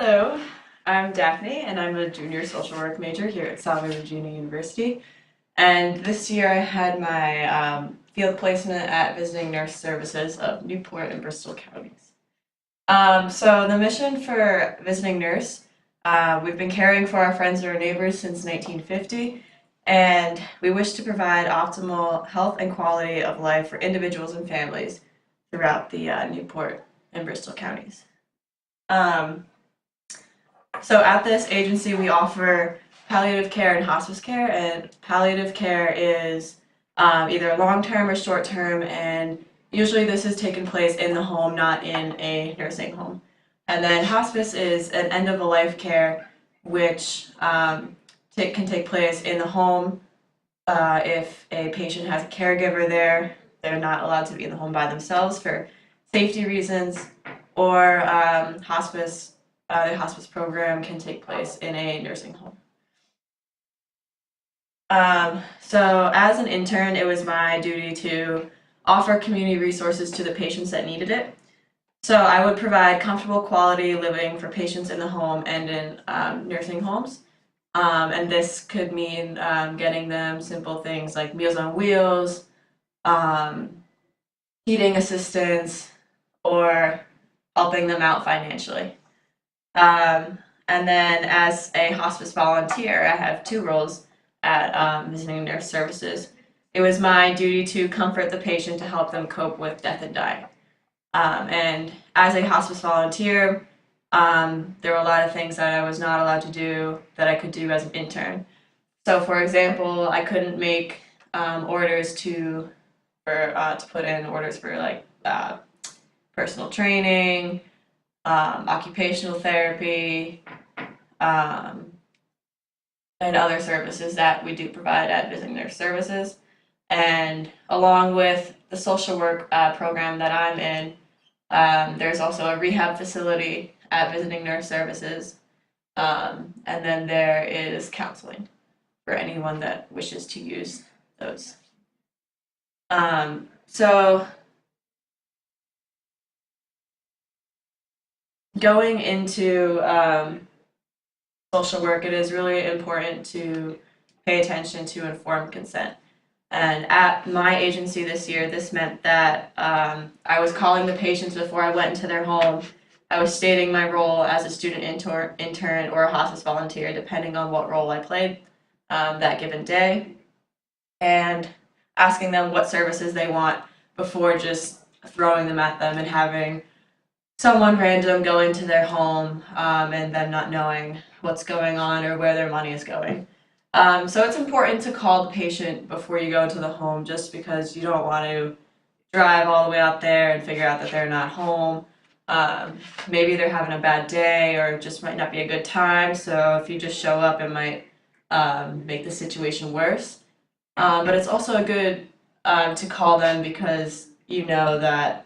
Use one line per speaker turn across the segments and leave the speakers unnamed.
Hello, I'm Daphne, and I'm a junior social work major here at Salve Regina University. And this year I had my field placement at Visiting Nurse Services of Newport and Bristol counties. So the mission for Visiting Nurse, we've been caring for our friends and our neighbors since 1950, and we wish to provide optimal health and quality of life for individuals and families throughout the Newport and Bristol counties. Um, So at this agency, we offer palliative care and hospice care, and palliative care is either long-term or short-term, and usually this is taking place in the home, not in a nursing home. And then hospice is an end-of-a-life care, which can take place in the home. If a patient has a caregiver there, they're not allowed to be in the home by themselves for safety reasons, or the hospice program can take place in a nursing home. So as an intern, it was my duty to offer community resources to the patients that needed it. So I would provide comfortable quality living for patients in the home and in nursing homes. And this could mean getting them simple things like Meals on Wheels, heating assistance, or helping them out financially. And then as a hospice volunteer, I have two roles at Visiting Nurse Services. It was my duty to comfort the patient to help them cope with death and dying. And as a hospice volunteer, there were a lot of things that I was not allowed to do that I could do as an intern. So, for example, I couldn't make orders to put in orders for like personal training, occupational therapy, and other services that we do provide at Visiting Nurse Services. And along with the social work program that I'm in, there's also a rehab facility at Visiting Nurse Services. And then there is counseling for anyone that wishes to use those. So going into social work, it is really important to pay attention to informed consent. And at my agency this year, this meant that I was calling the patients before I went into their home. I was stating my role as a student intern or a hospice volunteer, depending on what role I played that given day, and asking them what services they want before just throwing them at them and having someone random go into their home and them not knowing what's going on or where their money is going. So it's important to call the patient before you go into the home, just because you don't want to drive all the way out there and figure out that they're not home. Maybe they're having a bad day or it just might not be a good time. So if you just show up, it might make the situation worse. But it's also good to call them because you know that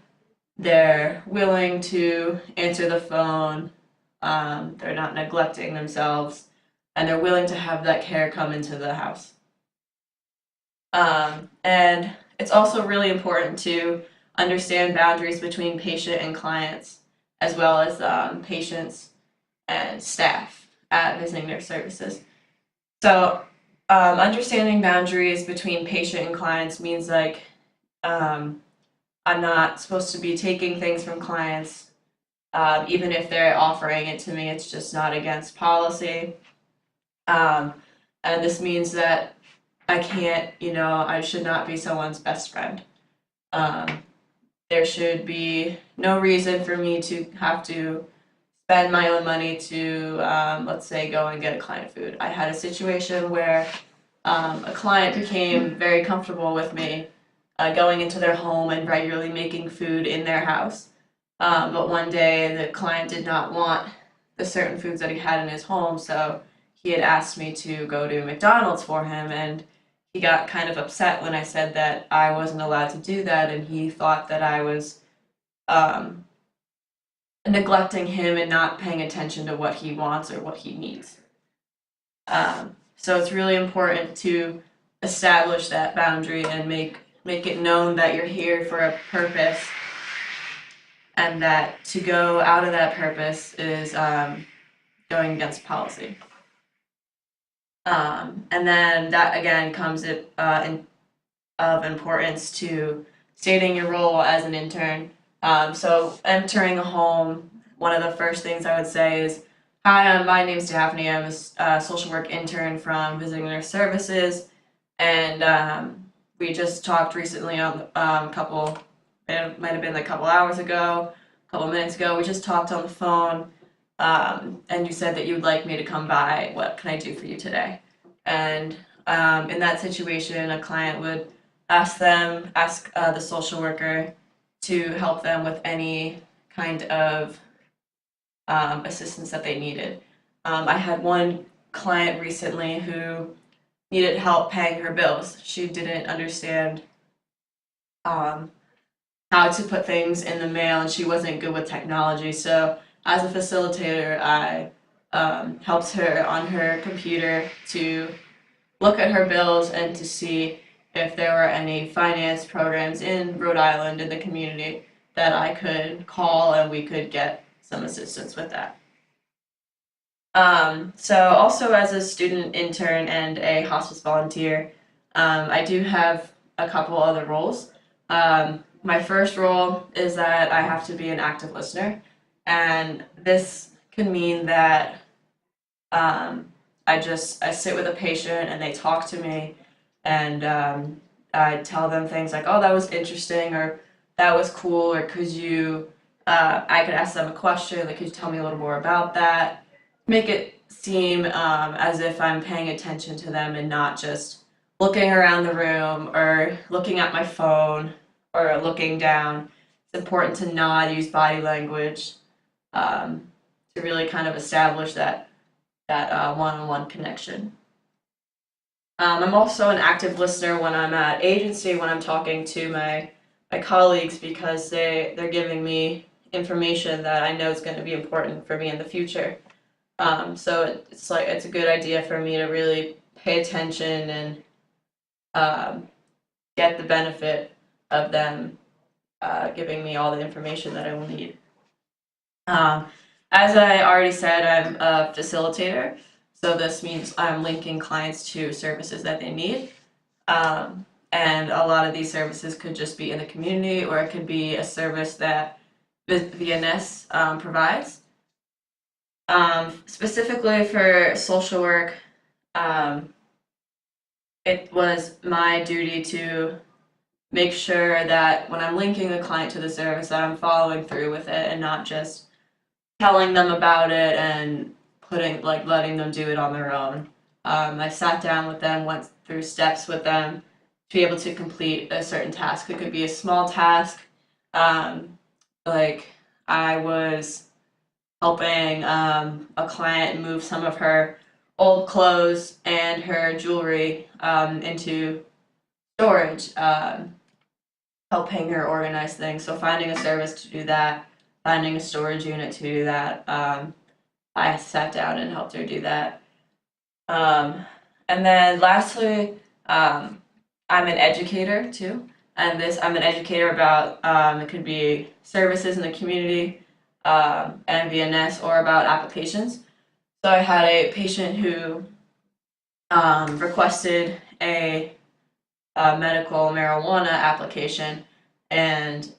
they're willing to answer the phone, they're not neglecting themselves, and they're willing to have that care come into the house. And it's also really important to understand boundaries between patient and clients, as well as patients and staff at Visiting Nurse Services. So understanding boundaries between patient and clients means like I'm not supposed to be taking things from clients, even if they're offering it to me. It's just not against policy. And this means that I can't, I should not be someone's best friend. There should be no reason for me to have to spend my own money to, let's say, go and get a client food. I had a situation where a client became very comfortable with me going into their home and regularly making food in their house. But one day the client did not want the certain foods that he had in his home, so he had asked me to go to McDonald's for him, and he got kind of upset when I said that I wasn't allowed to do that, and he thought that I was neglecting him and not paying attention to what he wants or what he needs. So it's really important to establish that boundary and make it known that you're here for a purpose, and that to go out of that purpose is going against policy. And then that again comes of importance to stating your role as an intern. So entering a home, one of the first things I would say is, "Hi, my name's Daphne. I'm a social work intern from Visiting Nurse Services, and we just talked recently on it might have been like a couple hours ago, a couple minutes ago. We just talked on the phone, and you said that you would like me to come by. What can I do for you today?" And in that situation, a client would ask the social worker to help them with any kind of assistance that they needed. I had one client recently who needed help paying her bills. She didn't understand how to put things in the mail, and she wasn't good with technology. So as a facilitator, I helped her on her computer to look at her bills and to see if there were any finance programs in Rhode Island in the community that I could call and we could get some assistance with that. So also as a student intern and a hospice volunteer, I do have a couple other roles. My first role is that I have to be an active listener, and this can mean that I sit with a patient and they talk to me, and I tell them things like, "Oh, that was interesting," or "That was cool," or I could ask them a question, like, "Could you tell me a little more about that?" Make it seem as if I'm paying attention to them and not just looking around the room or looking at my phone or looking down. It's important to nod, use body language to really kind of establish that one-on-one connection. I'm also an active listener when I'm at agency, when I'm talking to my colleagues, because they're giving me information that I know is going to be important for me in the future. So it's a good idea for me to really pay attention and get the benefit of them giving me all the information that I will need. As I already said, I'm a facilitator, so this means I'm linking clients to services that they need. And a lot of these services could just be in the community, or it could be a service that VNS provides. Specifically for social work, it was my duty to make sure that when I'm linking the client to the service, that I'm following through with it and not just telling them about it and letting them do it on their own. I sat down with them, went through steps with them to be able to complete a certain task. It could be a small task, like I was helping a client move some of her old clothes and her jewelry into storage, helping her organize things. So finding a service to do that, finding a storage unit to do that. I sat down and helped her do that. And then lastly, I'm an educator too. And I'm an educator about, it could be services in the community, and VNS, or about applications. So I had a patient who requested a medical marijuana application, and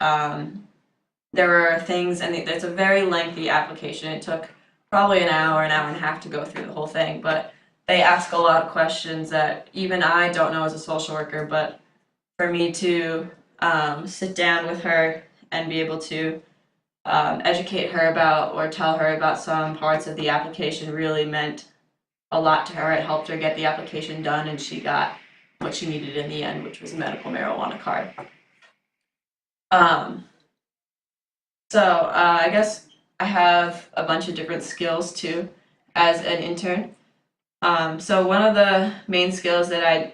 there were things, and it's a very lengthy application. It took probably an hour and a half to go through the whole thing, but they ask a lot of questions that even I don't know as a social worker, but for me to sit down with her and be able to educate her about or tell her about some parts of the application really meant a lot to her. It helped her get the application done, and she got what she needed in the end, which was a medical marijuana card. So I guess I have a bunch of different skills too as an intern. So one of the main skills that I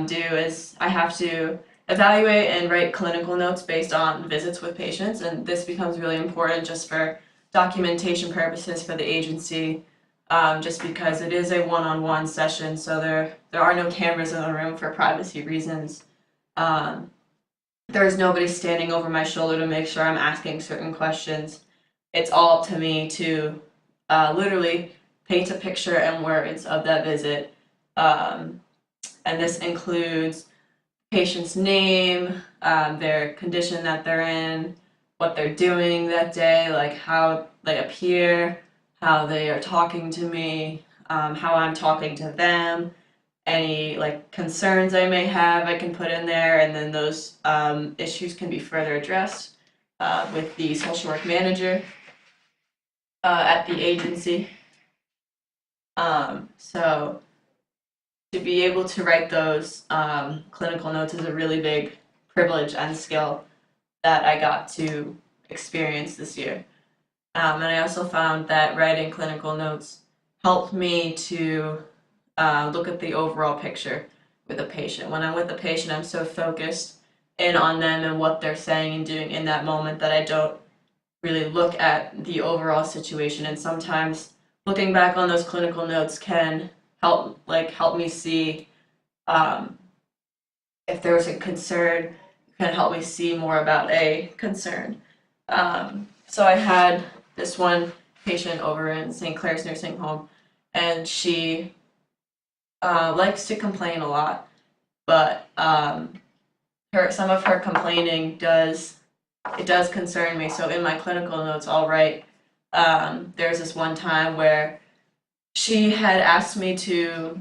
do is I have to evaluate and write clinical notes based on visits with patients, and this becomes really important just for documentation purposes for the agency, just because it is a one-on-one session, so there are no cameras in the room for privacy reasons. There's nobody standing over my shoulder to make sure I'm asking certain questions. It's all up to me to literally paint a picture and words of that visit. And this includes patient's name, their condition that they're in, what they're doing that day, like how they appear, how they are talking to me, how I'm talking to them, any like concerns I may have I can put in there, and then those issues can be further addressed with the social work manager at the agency. So to be able to write those clinical notes is a really big privilege and skill that I got to experience this year. And I also found that writing clinical notes helped me to look at the overall picture with a patient. When I'm with a patient, I'm so focused in on them and what they're saying and doing in that moment that I don't really look at the overall situation. And sometimes looking back on those clinical notes can help me see if there was a concern, can help me see more about a concern. So I had this one patient over in St. Clair's nursing home, and she likes to complain a lot, but some of her complaining does concern me. So in my clinical notes, I'll write, there's this one time where she had asked me to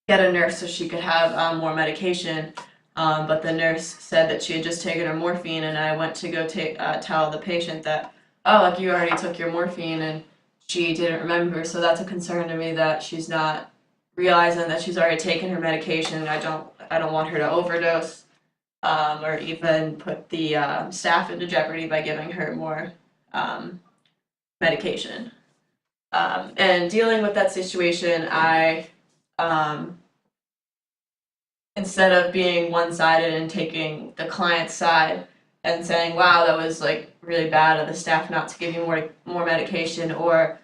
get a nurse so she could have more medication, but the nurse said that she had just taken her morphine, and I went to go tell the patient that, oh, like you already took your morphine, and she didn't remember. So that's a concern to me that she's not realizing that she's already taken her medication. I don't want her to overdose, or even put the staff into jeopardy by giving her more medication. And dealing with that situation, I instead of being one-sided and taking the client's side and saying, wow, that was like really bad of the staff not to give you more medication, or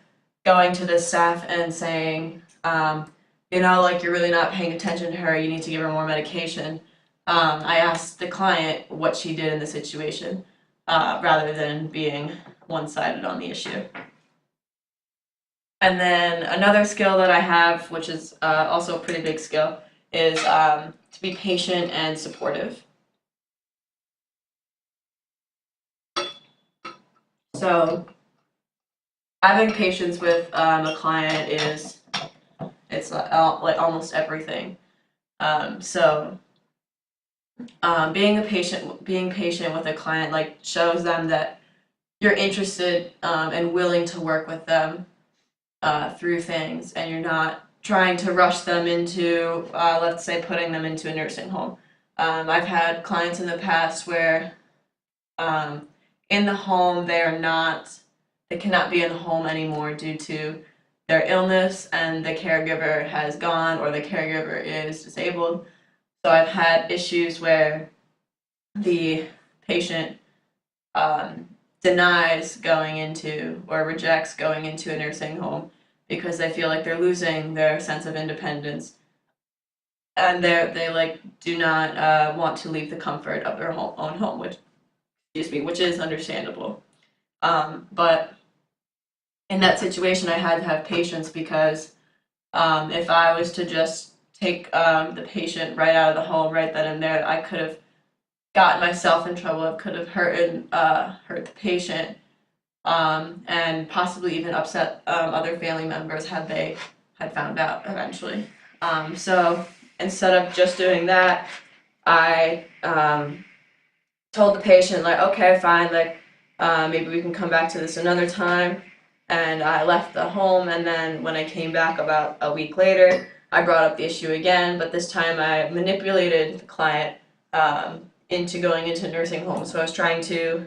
going to the staff and saying, like you're really not paying attention to her, you need to give her more medication. I asked the client what she did in the situation, rather than being one-sided on the issue. And then another skill that I have, which is also a pretty big skill, is to be patient and supportive. So having patience with a client it's like almost everything. So being patient with a client shows them that you're interested and willing to work with them through things, and you're not trying to rush them into, let's say, putting them into a nursing home. I've had clients in the past where in the home they cannot be in the home anymore due to their illness, and the caregiver has gone or the caregiver is disabled. So I've had issues where the patient denies going into or rejects going into a nursing home because they feel like they're losing their sense of independence, and they do not want to leave the comfort of their own home, which is understandable. But in that situation, I had to have patience because if I was to just take the patient right out of the home right then and there, I could have gotten myself in trouble. It could have hurt the patient, and possibly even upset other family members had they had found out eventually. So instead of just doing that, I told the patient, okay, fine, maybe we can come back to this another time. And I left the home, and then when I came back about a week later, I brought up the issue again, but this time I manipulated the client into going into nursing home. So I was trying to